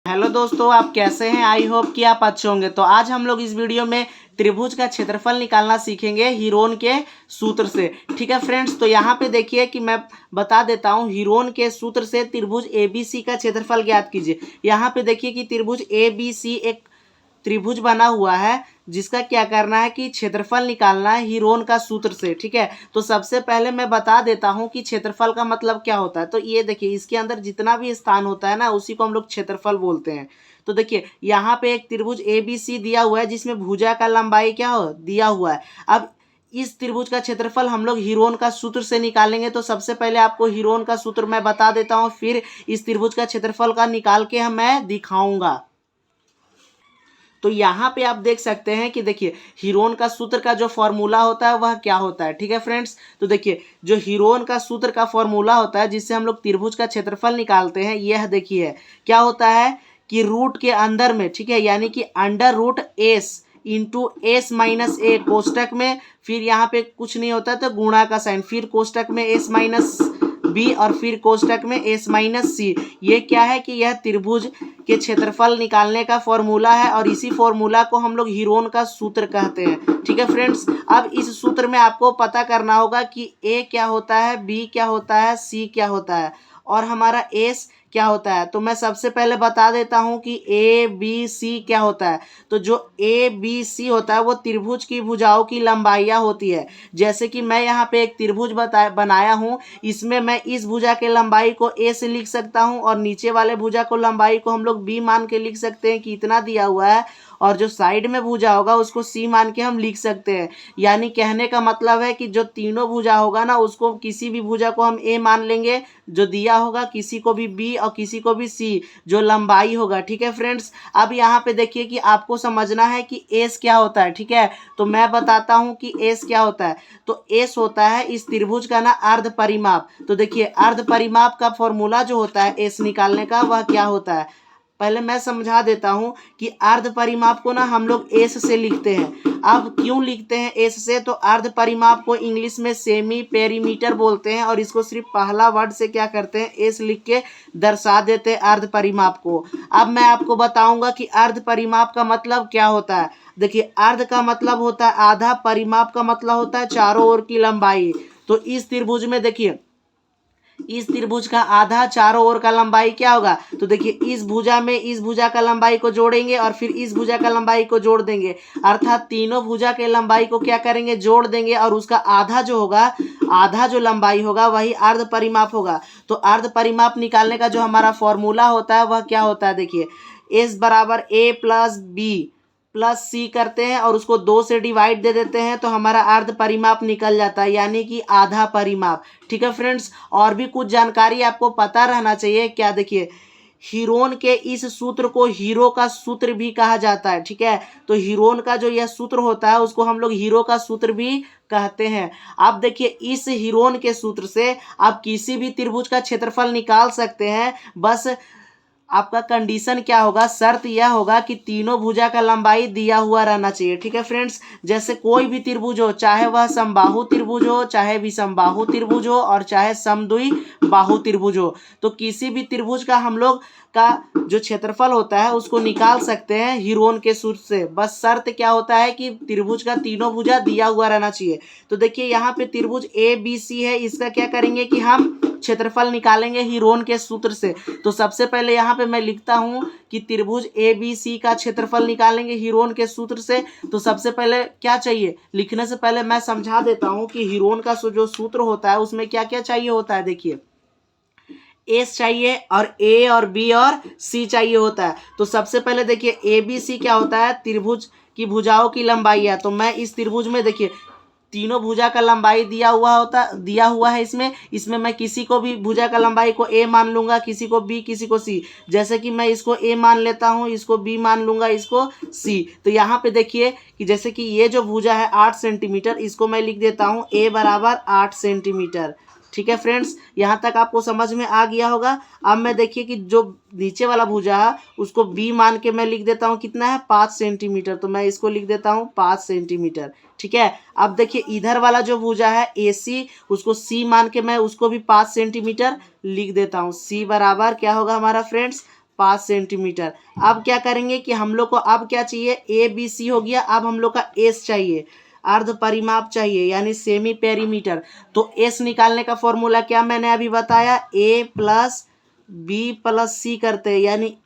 Hello दोस्तों, आप कैसे हैं। आई होप कि आप अच्छे होंगे। तो आज हम लोग इस वीडियो में त्रिभुज का क्षेत्रफल निकालना सीखेंगे हीरोन के सूत्र से। ठीक है फ्रेंड्स, तो यहाँ पे देखिए कि मैं बता देता हूँ। हीरोन के सूत्र से त्रिभुज ABC का क्षेत्रफल ज्ञात कीजिए। यहाँ पे देखिए कि त्रिभुज ABC एक त्रिभुज बना हुआ है जिसका क्या करना है कि क्षेत्रफल निकालना है हीरोन का सूत्र से। ठीक है, तो सबसे पहले मैं बता देता हूं कि क्षेत्रफल का मतलब क्या होता है। तो ये देखिए, इसके अंदर जितना भी स्थान होता है ना, उसी को हम लोग क्षेत्रफल बोलते हैं। तो देखिए यहाँ पे एक त्रिभुज ABC दिया हुआ है जिसमें भुजा का लंबाई क्या हो दिया हुआ है। अब इस त्रिभुज का क्षेत्रफल हम लोग हीरोन का सूत्र से निकालेंगे। तो सबसे पहले आपको हीरोन का सूत्र मैं बता देता हूँ, फिर इस त्रिभुज का क्षेत्रफल का निकाल के मैं दिखाऊंगा। तो यहाँ पे आप देख सकते हैं कि देखिए हीरोन का सूत्र का जो फॉर्मूला होता है वह क्या होता है। ठीक है फ्रेंड्स, तो देखिए जो हीरोन का सूत्र का फॉर्मूला होता है जिससे हम लोग त्रिभुज का क्षेत्रफल निकालते हैं, यह देखिए क्या होता है कि रूट के अंदर में, ठीक है, यानी कि under root S into S minus A कोष्टक में, फिर यहाँ पे कुछ नहीं होता तो गुणा का साइन, फिर कोष्टक में एस माइनस बी और फिर कोष्टक में एस माइनस सी। ये क्या है कि यह त्रिभुज के क्षेत्रफल निकालने का फॉर्मूला है और इसी फॉर्मूला को हम लोग हीरोन का सूत्र कहते हैं। ठीक है फ्रेंड्स, अब इस सूत्र में आपको पता करना होगा कि ए क्या होता है, बी क्या होता है, सी क्या होता है और हमारा एस क्या होता है। तो मैं सबसे पहले बता देता हूं कि ए बी सी क्या होता है। तो जो ए बी सी होता है वो त्रिभुज की भुजाओं की लंबाइयाँ होती है। जैसे कि मैं यहाँ पे एक त्रिभुज बनाया हूँ, इसमें मैं इस भुजा के लंबाई को ए से लिख सकता हूँ और नीचे वाले भुजा को लंबाई को हम लोग बी मान के लिख सकते हैं कि इतना दिया हुआ है, और जो साइड में भुजा होगा उसको सी मान के हम लिख सकते हैं। यानी कहने का मतलब है कि जो तीनों भुजा होगा ना, उसको किसी भी भुजा को हम ए मान लेंगे जो दिया होगा, किसी को भी बी और किसी को भी सी जो लंबाई होगा। ठीक है फ्रेंड्स, अब यहाँ पे देखिए कि आपको समझना है कि एस क्या होता है। ठीक है, तो मैं बताता हूँ कि एस क्या होता है। तो एस होता है इस त्रिभुज का ना अर्ध परिमाप। तो देखिए अर्ध परिमाप का फॉर्मूला जो होता है एस निकालने का वह क्या होता है, पहले मैं समझा देता हूं कि अर्ध परिमाप को ना हम लोग एस से लिखते हैं। अब क्यों लिखते हैं एस से, तो अर्ध परिमाप को इंग्लिश में सेमी पेरीमीटर बोलते हैं और इसको सिर्फ पहला वर्ड से क्या करते हैं, एस लिख के दर्शा देते हैं अर्ध परिमाप को। अब मैं आपको बताऊंगा कि अर्ध परिमाप का मतलब क्या होता है। देखिए अर्ध का मतलब होता है आधा, परिमाप का मतलब होता है चारों ओर की लंबाई। तो इस त्रिभुज में देखिए, इस त्रिभुज का आधा चारों ओर का लंबाई क्या होगा। तो देखिए इस भुजा में इस भुजा का लंबाई को जोड़ेंगे और फिर इस भुजा का लंबाई को जोड़ देंगे, अर्थात तीनों भुजा के लंबाई को क्या करेंगे, जोड़ देंगे और उसका आधा जो होगा, आधा जो लंबाई होगा वही अर्ध परिमाप होगा। तो अर्ध परिमाप निकालने का जो हमारा फॉर्मूला होता है वह क्या होता है, देखिए एस बराबर ए प्लस बी प्लस सी करते हैं और उसको 2 से डिवाइड दे देते हैं तो हमारा अर्ध परिमाप निकल जाता है, यानी कि आधा परिमाप। ठीक है फ्रेंड्स, और भी कुछ जानकारी आपको पता रहना चाहिए। क्या, देखिए हीरोन के इस सूत्र को हीरो का सूत्र भी कहा जाता है। ठीक है, तो हीरोन का जो यह सूत्र होता है उसको हम लोग हीरो का सूत्र भी कहते हैं। आप देखिए इस हीरोन के सूत्र से आप किसी भी त्रिभुज का क्षेत्रफल निकाल सकते हैं। बस आपका कंडीशन क्या होगा, शर्त यह होगा कि तीनों भुजा का लंबाई दिया हुआ रहना चाहिए। ठीक है फ्रेंड्स, जैसे कोई भी त्रिभुज हो, चाहे वह समबाहु त्रिभुज हो, चाहे विषमबाहु त्रिभुज हो और चाहे समद्वि बाहु त्रिभुज हो, तो किसी भी त्रिभुज का हम लोग का जो क्षेत्रफल होता है उसको निकाल सकते हैं हीरोन के सूत्र से। बस शर्त क्या होता है कि त्रिभुज का तीनों भुजा दिया हुआ रहना चाहिए। तो देखिए यहाँ पे त्रिभुज ए बी सी है, इसका क्या करेंगे कि हम क्षेत्रफल निकालेंगे हीरोन के सूत्र से। तो सबसे पहले यहाँ पे मैं लिखता हूँ कि त्रिभुज ए बी सी का क्षेत्रफल निकालेंगे हीरोन के सूत्र से। तो सबसे पहले क्या चाहिए, लिखने से पहले मैं समझा देता हूँ कि हीरोन का जो सूत्र होता है उसमें क्या क्या चाहिए होता है। देखिए एस चाहिए और ए और बी और सी चाहिए होता है। तो सबसे पहले देखिए ए बी सी क्या होता है, त्रिभुज की भुजाओं की लंबाई है। तो मैं इस त्रिभुज में देखिए तीनों भुजा का लंबाई दिया हुआ है। इसमें मैं किसी को भी भुजा का लंबाई को ए मान लूंगा, किसी को बी, किसी को सी। जैसे कि मैं इसको ए मान लेता हूँ, इसको बी मान लूंगा, इसको सी। तो यहाँ पे देखिए कि जैसे कि ये जो भुजा है 8 सेंटीमीटर, इसको मैं लिख देता हूँ ए बराबर 8 सेंटीमीटर। ठीक है फ्रेंड्स, यहाँ तक आपको समझ में आ गया होगा। अब मैं देखिए कि जो नीचे वाला भुजा है उसको बी मान के मैं लिख देता हूँ कितना है, 5 सेंटीमीटर। तो मैं इसको लिख देता हूँ 5 सेंटीमीटर। ठीक है, अब देखिए इधर वाला जो भुजा है ए सी, उसको सी मान के मैं उसको भी 5 सेंटीमीटर लिख देता हूँ। सी बराबर क्या होगा हमारा फ्रेंड्स, 5 सेंटीमीटर। अब क्या करेंगे कि हम लोग को अब क्या चाहिए, ए बी सी हो गया, अब हम लोग का एस चाहिए, अर्ध परिमाप चाहिए यानी सेमी पेरीमीटर। तो एस निकालने का फॉर्मूला क्या मैंने अभी बताया, ए प्लस बी प्लस सी करते हैं, यानी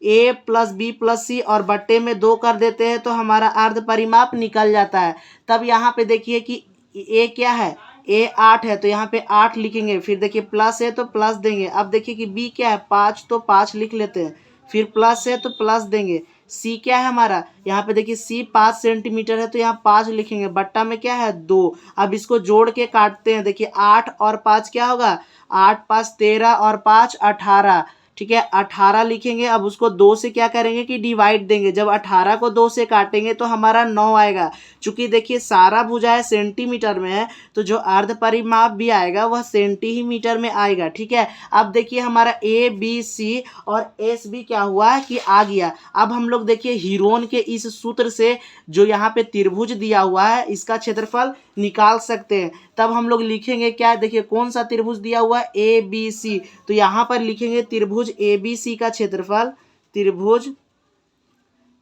ए प्लस बी प्लस सी और बट्टे में 2 कर देते हैं तो हमारा अर्ध परिमाप निकल जाता है। तब यहाँ पे देखिए कि ए क्या है, ए 8 है तो यहाँ पे 8 लिखेंगे, फिर देखिए प्लस है तो प्लस देंगे। अब देखिए कि बी क्या है 5 तो 5 लिख लेते हैं, फिर प्लस है तो प्लस देंगे। सी क्या है हमारा, यहाँ पे देखिए सी 5 सेंटीमीटर है तो यहाँ 5 लिखेंगे, बट्टा में क्या है 2। अब इसको जोड़ के काटते हैं, देखिए 8 और 5 क्या होगा, 8 5 13 और 5 18, ठीक है 18 लिखेंगे। अब उसको 2 से क्या करेंगे कि डिवाइड देंगे, जब 18 को 2 से काटेंगे तो हमारा 9 आएगा। चूंकि देखिए सारा भुजाएं सेंटीमीटर में है तो जो अर्ध परिमाप भी आएगा वह सेंटीमीटर में आएगा, ठीक है। अब देखिए हमारा ए बी सी और एस भी क्या हुआ कि आ गया। अब हम लोग देखिए हीरोन के इस सूत्र से जो यहाँ पे त्रिभुज दिया हुआ है इसका क्षेत्रफल निकाल सकते हैं। तब हम लोग लिखेंगे क्या, देखिए कौन सा त्रिभुज दिया हुआ है, ए बी सी, तो यहाँ पर लिखेंगे त्रिभुज ए बी सी का क्षेत्रफल, त्रिभुज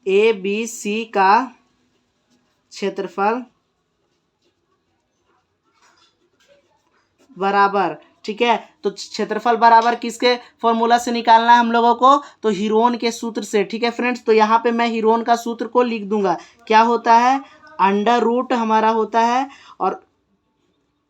ए बी सी का क्षेत्रफल बराबर, ठीक है। तो क्षेत्रफल बराबर किसके फॉर्मूला से निकालना है हम लोगों को, तो हीरोन के सूत्र से, ठीक है फ्रेंड्स। तो यहाँ पे मैं हीरोन का सूत्र को लिख दूंगा, क्या होता है, अंडर रूट हमारा होता है और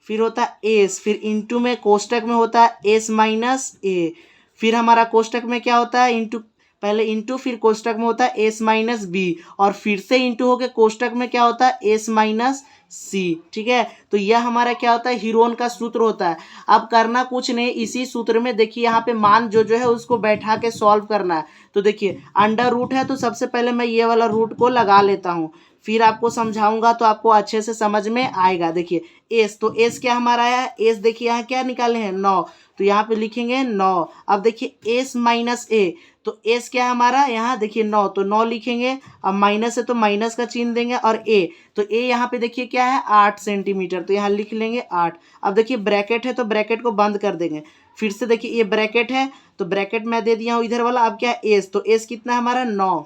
फिर होता है एस, फिर इंटू में कोष्टक में होता है एस माइनस ए, फिर हमारा कोष्टक में क्या होता है इंटू, पहले इंटू फिर कोष्टक में होता है एस माइनस बी और फिर से इंटू होके कोष्टक में क्या होता है एस माइनस सी, ठीक है। तो यह हमारा क्या होता है, हीरोन का सूत्र होता है। अब करना कुछ नहीं, इसी सूत्र में देखिए यहाँ पे मान जो है उसको बैठा के सॉल्व करना है। तो देखिए अंडर रूट है तो सबसे पहले मैं ये वाला रूट को लगा लेता हूँ, फिर आपको समझाऊंगा तो आपको अच्छे से समझ में आएगा। देखिए एस, तो एस क्या हमारा है, एस देखिए यहाँ क्या निकाले हैं 9, तो यहाँ पे लिखेंगे 9। अब देखिए एस माइनस ए, तो एस क्या है हमारा, यहाँ देखिए 9, तो 9 लिखेंगे। अब माइनस है तो माइनस का चिन्ह देंगे और ए, तो ए यहाँ पे देखिए क्या है 8 सेंटीमीटर, तो यहाँ लिख लेंगे 8। अब देखिए ब्रैकेट है तो ब्रैकेट को बंद कर देंगे, फिर से देखिए ये ब्रैकेट है तो ब्रैकेट मैं दे दिया हूँ इधर वाला। अब क्या है एस, तो एस कितना है हमारा 9,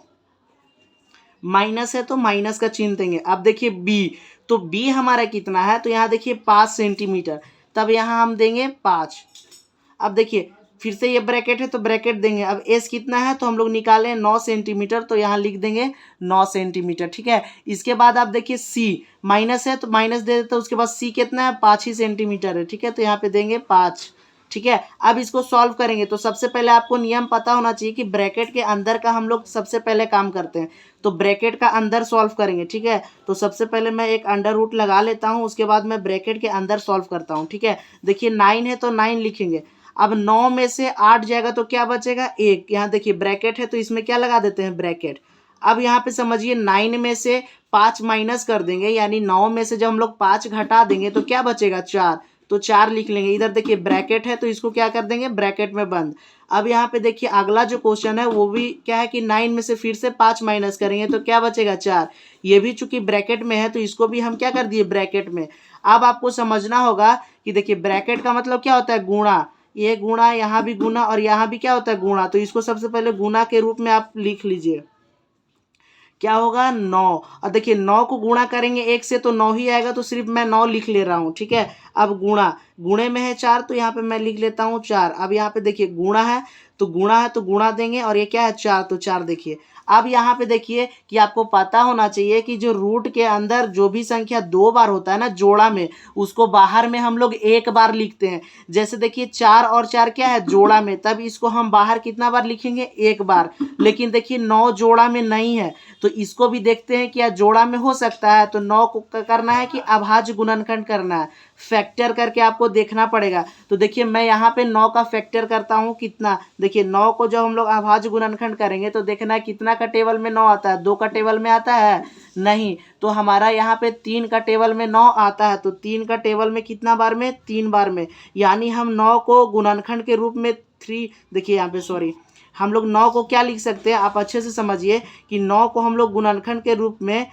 माइनस है तो माइनस का चिन्ह देंगे। अब देखिए बी, तो बी हमारा कितना है, तो यहाँ देखिए 5 सेंटीमीटर, तब यहाँ हम देंगे 5। अब देखिए फिर से ये ब्रैकेट है तो ब्रैकेट देंगे। अब एस कितना है तो हम लोग निकालें 9 सेंटीमीटर, तो यहाँ लिख देंगे 9 सेंटीमीटर, ठीक है। इसके बाद आप देखिए सी, माइनस है तो माइनस दे देते, उसके बाद सी कितना है 5 ही सेंटीमीटर है, ठीक है, तो यहाँ पे देंगे 5, ठीक है। अब इसको सॉल्व करेंगे तो सबसे पहले आपको नियम पता होना चाहिए कि ब्रैकेट के अंदर का हम लोग सबसे पहले काम करते हैं, तो ब्रैकेट का अंदर सॉल्व करेंगे, ठीक है। तो सबसे पहले मैं एक अंडर रूट लगा लेता हूँ, उसके बाद मैं ब्रैकेट के अंदर सॉल्व करता हूँ, ठीक है। देखिए 9 है तो 9 लिखेंगे। अब 9 में से 8 जाएगा तो क्या बचेगा 1, यहाँ देखिए ब्रैकेट है तो इसमें क्या लगा देते हैं ब्रैकेट। अब यहाँ पे समझिए 9 में से 5 माइनस कर देंगे, यानी 9 में से जब हम लोग 5 घटा देंगे तो क्या बचेगा 4, तो 4 लिख लेंगे। इधर देखिए ब्रैकेट है तो इसको क्या कर देंगे ब्रैकेट में बंद। अब यहाँ पे देखिए अगला जो क्वेश्चन है वो भी क्या है कि 9 में से फिर से 5 माइनस करेंगे तो क्या बचेगा 4, ये भी चूंकि ब्रैकेट में है तो इसको भी हम क्या कर दिए ब्रैकेट में। अब आपको समझना होगा कि देखिए ब्रैकेट का मतलब क्या होता है गुणा, ये गुणा, यहाँ भी गुणा और यहाँ भी क्या होता है गुणा, तो इसको सबसे पहले गुणा के रूप में आप लिख लीजिए, क्या होगा 9। और देखिए 9 को गुणा करेंगे 1 से तो 9 ही आएगा, तो सिर्फ मैं 9 लिख ले रहा हूँ, ठीक है। अब गुणा, गुणे में है 4 तो यहाँ पे मैं लिख लेता हूँ 4। अब यहाँ पे देखिए गुणा है तो गुणा देंगे और ये क्या है 4, तो 4 देखिए। अब यहाँ पे देखिए कि आपको पता होना चाहिए कि जो रूट के अंदर जो भी संख्या 2 बार होता है ना जोड़ा में, उसको बाहर में हम लोग 1 बार लिखते हैं। जैसे देखिए 4 और 4 क्या है जोड़ा में, तब इसको हम बाहर कितना बार लिखेंगे 1 बार। लेकिन देखिए 9 जोड़ा में नहीं है तो इसको भी देखते हैं कि जोड़ा में हो सकता है, तो 9 को करना है कि अभाज्य गुणनखंड करना है, फैक्टर करके आपको देखना पड़ेगा। तो देखिए मैं यहाँ पे 9 का फैक्टर करता हूँ, कितना, देखिए 9 को जब हम लोग अभाज्य गुणनखंड करेंगे तो देखना है कितना का टेबल में 9 आता है, 2 का टेबल में आता है नहीं, तो हमारा यहाँ पे 3 का टेबल में 9 आता है, तो 3 का टेबल में कितना बार में 3 बार में, यानी हम 9 को गुणनखंड के रूप में 3, देखिए यहाँ पे सॉरी, हम लोग 9 को क्या लिख सकते हैं, आप अच्छे से समझिए कि 9 को हम लोग गुणनखंड के रूप में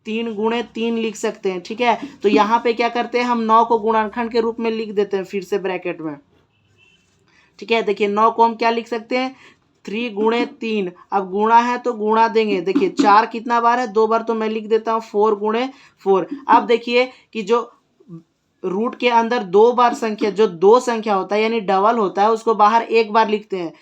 3 गुणे 3 लिख सकते हैं, ठीक है। तो यहाँ पे क्या करते हैं हम 9 को गुणनखंड के रूप में लिख देते हैं फिर से ब्रैकेट में, ठीक है। देखिए 9 को हम क्या लिख सकते हैं 3 गुणे 3, अब गुणा है तो गुणा देंगे। देखिए 4 कितना बार है, 2 बार, तो मैं लिख देता हूँ 4 गुणे 4। अब देखिए कि जो रूट के अंदर 2 बार संख्या, जो 2 संख्या होता है यानी डबल होता है, उसको बाहर 1 बार लिखते हैं।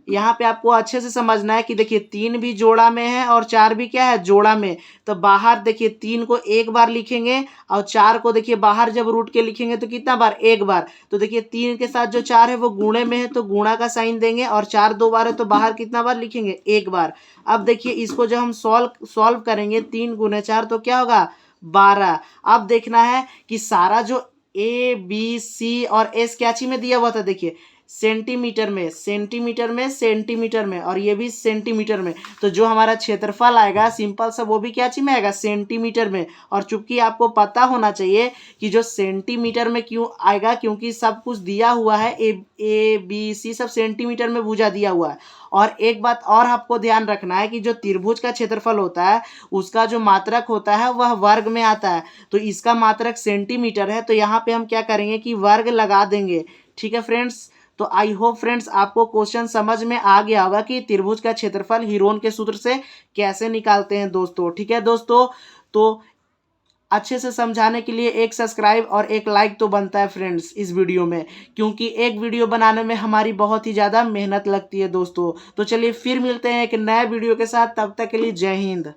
यहाँ पे आपको अच्छे से समझना है कि देखिए 3 भी जोड़ा में है और 4 भी क्या है, जोड़ा में। तो बाहर देखिए 3 को 1 बार लिखेंगे और 4 को देखिए बाहर जब रूट के लिखेंगे तो कितना बार, 1 बार। तो देखिए 3 के साथ जो 4 है वो गुणे में है तो गुणा का साइन देंगे, और 4 2 बार है तो बाहर कितना बार लिखेंगे, 1 बार। अब देखिए इसको जब हम सॉल्व करेंगे 3 गुणे 4 तो क्या होगा, 12। अब देखना है कि सारा जो ए बी सी और एस क्या चीज में दिया हुआ था, देखिए सेंटीमीटर में, सेंटीमीटर में, सेंटीमीटर में, और ये भी सेंटीमीटर में। तो जो हमारा क्षेत्रफल आएगा सिंपल सा, वो भी क्या चीज में आएगा, सेंटीमीटर में। और चूंकि आपको पता होना चाहिए कि जो सेंटीमीटर में क्यों आएगा, क्योंकि सब कुछ दिया हुआ है, ए बी सी सब सेंटीमीटर में भुजा दिया हुआ है। और एक बात और आपको ध्यान रखना है कि जो त्रिभुज का क्षेत्रफल होता है उसका जो मात्रक होता है वह वर्ग में आता है। तो इसका मात्रक सेंटीमीटर है, तो यहाँ पे हम क्या करेंगे कि वर्ग लगा देंगे। ठीक है फ्रेंड्स, तो आई होप फ्रेंड्स आपको क्वेश्चन समझ में आ गया होगा कि त्रिभुज का क्षेत्रफल हीरोन के सूत्र से कैसे निकालते हैं दोस्तों। ठीक है दोस्तों, तो अच्छे से समझाने के लिए एक सब्सक्राइब और एक लाइक तो बनता है फ्रेंड्स इस वीडियो में, क्योंकि एक वीडियो बनाने में हमारी बहुत ही ज़्यादा मेहनत लगती है दोस्तों। तो चलिए फिर मिलते हैं एक नए वीडियो के साथ, तब तक के लिए जय हिंद।